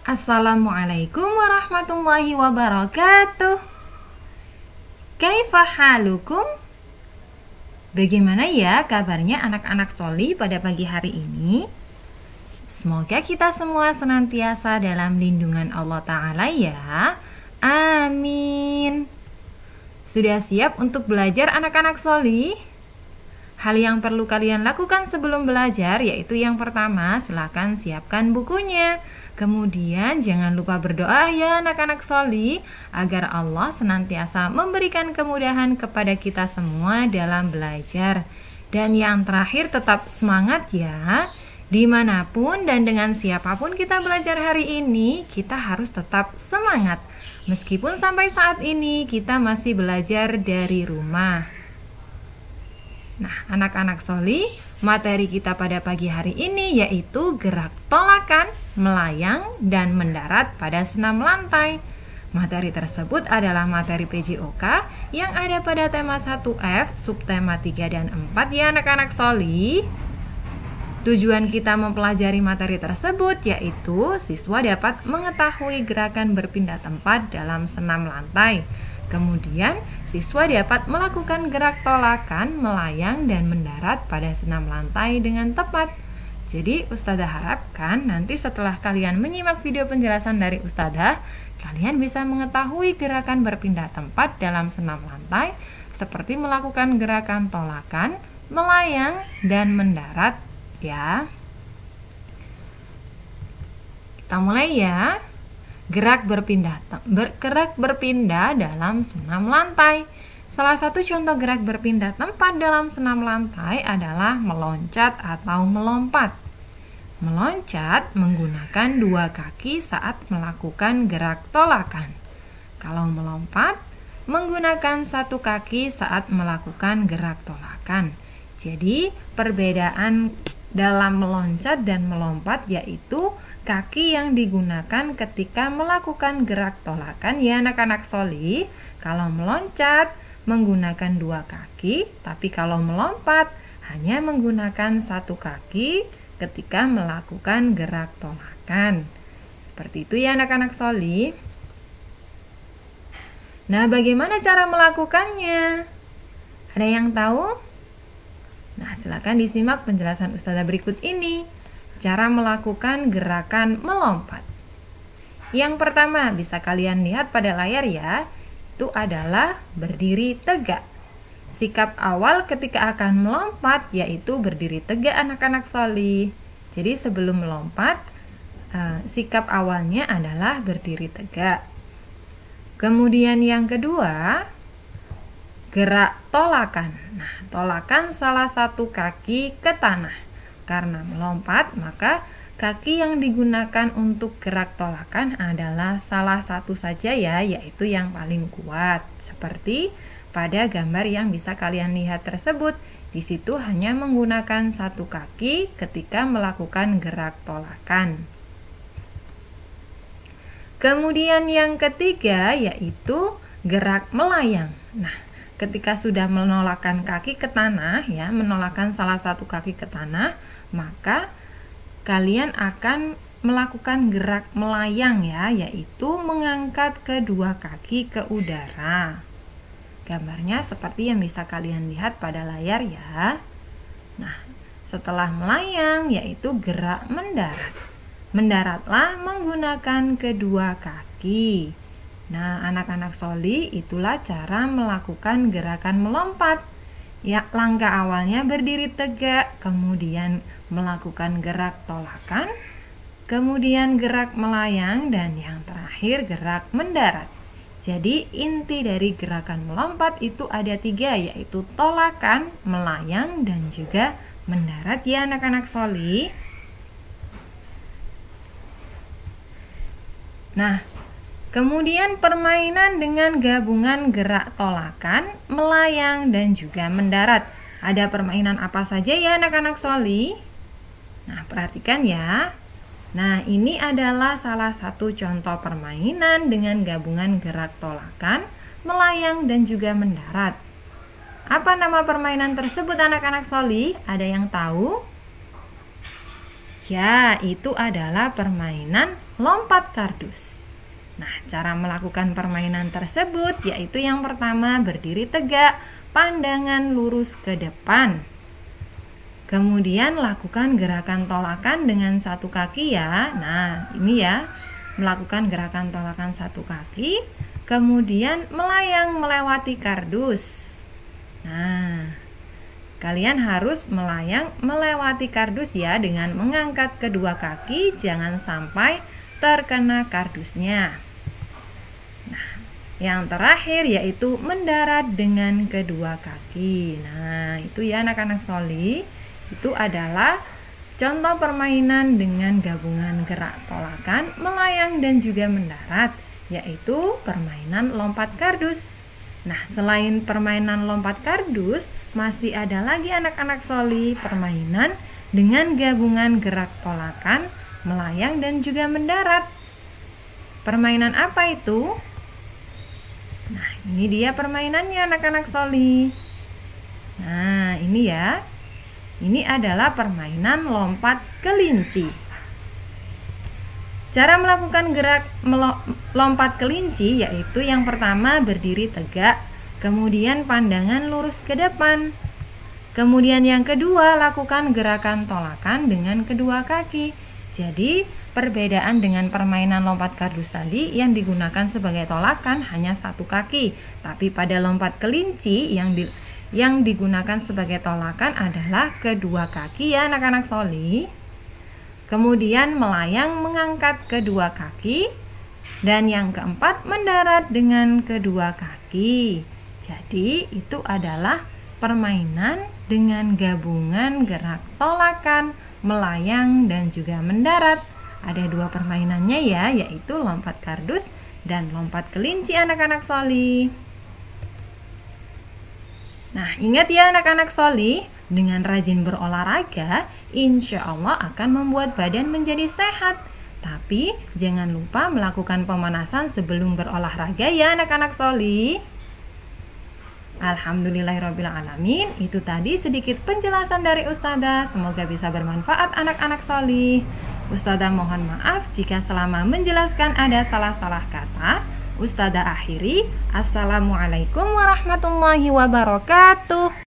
Assalamualaikum warahmatullahi wabarakatuh. Kaifa halukum? Bagaimana ya kabarnya anak-anak Soli pada pagi hari ini? Semoga kita semua senantiasa dalam lindungan Allah Ta'ala ya. Amin. Sudah siap untuk belajar anak-anak Soli? Hal yang perlu kalian lakukan sebelum belajar yaitu yang pertama, silakan siapkan bukunya. Kemudian jangan lupa berdoa ya anak-anak Soli, agar Allah senantiasa memberikan kemudahan kepada kita semua dalam belajar. Dan yang terakhir, tetap semangat ya. Dimanapun dan dengan siapapun kita belajar hari ini, kita harus tetap semangat. Meskipun sampai saat ini kita masih belajar dari rumah. Nah, anak-anak Soli, materi kita pada pagi hari ini yaitu gerak tolakan, melayang, dan mendarat pada senam lantai. Materi tersebut adalah materi PJOK yang ada pada tema 1F, subtema 3 dan 4 ya anak-anak Soli. Tujuan kita mempelajari materi tersebut yaitu siswa dapat mengetahui gerakan berpindah tempat dalam senam lantai. Kemudian, siswa dapat melakukan gerak tolakan, melayang, dan mendarat pada senam lantai dengan tepat. Jadi, Ustazah harapkan nanti setelah kalian menyimak video penjelasan dari Ustazah, kalian bisa mengetahui gerakan berpindah tempat dalam senam lantai, seperti melakukan gerakan tolakan, melayang, dan mendarat ya. Kita mulai ya. Gerak berpindah dalam senam lantai. Salah satu contoh gerak berpindah tempat dalam senam lantai adalah meloncat atau melompat. Meloncat menggunakan dua kaki saat melakukan gerak tolakan. Kalau melompat, menggunakan satu kaki saat melakukan gerak tolakan. Jadi, perbedaan dalam meloncat dan melompat yaitu kaki yang digunakan ketika melakukan gerak tolakan ya anak-anak Soli. Kalau meloncat menggunakan dua kaki, tapi kalau melompat hanya menggunakan satu kaki ketika melakukan gerak tolakan. Seperti itu ya anak-anak Soli. Nah, bagaimana cara melakukannya? Ada yang tahu? Nah, silakan disimak penjelasan Ustazah berikut ini. Cara melakukan gerakan melompat. Yang pertama, bisa kalian lihat pada layar ya, itu adalah berdiri tegak. Sikap awal ketika akan melompat yaitu berdiri tegak anak-anak Soli. Jadi sebelum melompat, sikap awalnya adalah berdiri tegak. Kemudian yang kedua, gerak tolakan. Nah, tolakan salah satu kaki ke tanah. Karena melompat, maka kaki yang digunakan untuk gerak tolakan adalah salah satu saja ya, yaitu yang paling kuat. Seperti pada gambar yang bisa kalian lihat tersebut. Di situ hanya menggunakan satu kaki ketika melakukan gerak tolakan. Kemudian yang ketiga yaitu gerak melayang. Nah, ketika sudah menolakkan kaki ke tanah ya, menolakkan salah satu kaki ke tanah, maka kalian akan melakukan gerak melayang ya, yaitu mengangkat kedua kaki ke udara. Gambarnya seperti yang bisa kalian lihat pada layar ya. Nah, setelah melayang yaitu gerak mendarat. Mendaratlah menggunakan kedua kaki. Nah, anak-anak Soli, itulah cara melakukan gerakan melompat. Ya, langkah awalnya berdiri tegak, kemudian melakukan gerak tolakan, kemudian gerak melayang, dan yang terakhir gerak mendarat. Jadi inti dari gerakan melompat itu ada 3, yaitu tolakan, melayang, dan juga mendarat ya anak-anak Soli. Nah, kemudian permainan dengan gabungan gerak tolakan, melayang, dan juga mendarat. Ada permainan apa saja ya anak-anak Soli? Nah, perhatikan ya. Nah, ini adalah salah satu contoh permainan dengan gabungan gerak tolakan, melayang, dan juga mendarat. Apa nama permainan tersebut anak-anak Soli? Ada yang tahu? Ya, itu adalah permainan lompat kardus. Nah, cara melakukan permainan tersebut yaitu yang pertama berdiri tegak, pandangan lurus ke depan. Kemudian lakukan gerakan tolakan dengan satu kaki ya. Nah, ini ya, melakukan gerakan tolakan satu kaki, kemudian melayang melewati kardus. Nah, kalian harus melayang melewati kardus ya dengan mengangkat kedua kaki, jangan sampai terkena kardusnya. Nah, yang terakhir yaitu mendarat dengan kedua kaki. Nah, itu ya anak-anak Sholi. Itu adalah contoh permainan dengan gabungan gerak tolakan, melayang dan juga mendarat, yaitu permainan lompat kardus. Nah, selain permainan lompat kardus, masih ada lagi anak-anak Sholi permainan dengan gabungan gerak tolakan, melayang dan juga mendarat. Permainan apa itu? Nah, ini dia permainannya anak-anak Sholi. Nah, ini ya. Ini adalah permainan lompat kelinci. Cara melakukan gerak lompat kelinci yaitu yang pertama berdiri tegak, kemudian pandangan lurus ke depan. Kemudian yang kedua lakukan gerakan tolakan dengan kedua kaki. Jadi perbedaan dengan permainan lompat kardus tadi yang digunakan sebagai tolakan hanya satu kaki, tapi pada lompat kelinci yang digunakan sebagai tolakan adalah kedua kaki ya anak-anak Sholi. Kemudian melayang mengangkat kedua kaki. Dan yang keempat mendarat dengan kedua kaki. Jadi itu adalah permainan dengan gabungan gerak tolakan, melayang dan juga mendarat. Ada dua permainannya ya, yaitu lompat kardus dan lompat kelinci anak-anak Sholi. Nah, ingat ya anak-anak Sholi, dengan rajin berolahraga, insya Allah akan membuat badan menjadi sehat. Tapi jangan lupa melakukan pemanasan sebelum berolahraga ya anak-anak Sholi. Alhamdulillahirrabbilalamin. Itu tadi sedikit penjelasan dari Ustadzah. Semoga bisa bermanfaat anak-anak Sholi. Ustadzah mohon maaf jika selama menjelaskan ada salah-salah kata. Ustadzah akhiri. Assalamualaikum warahmatullahi wabarakatuh.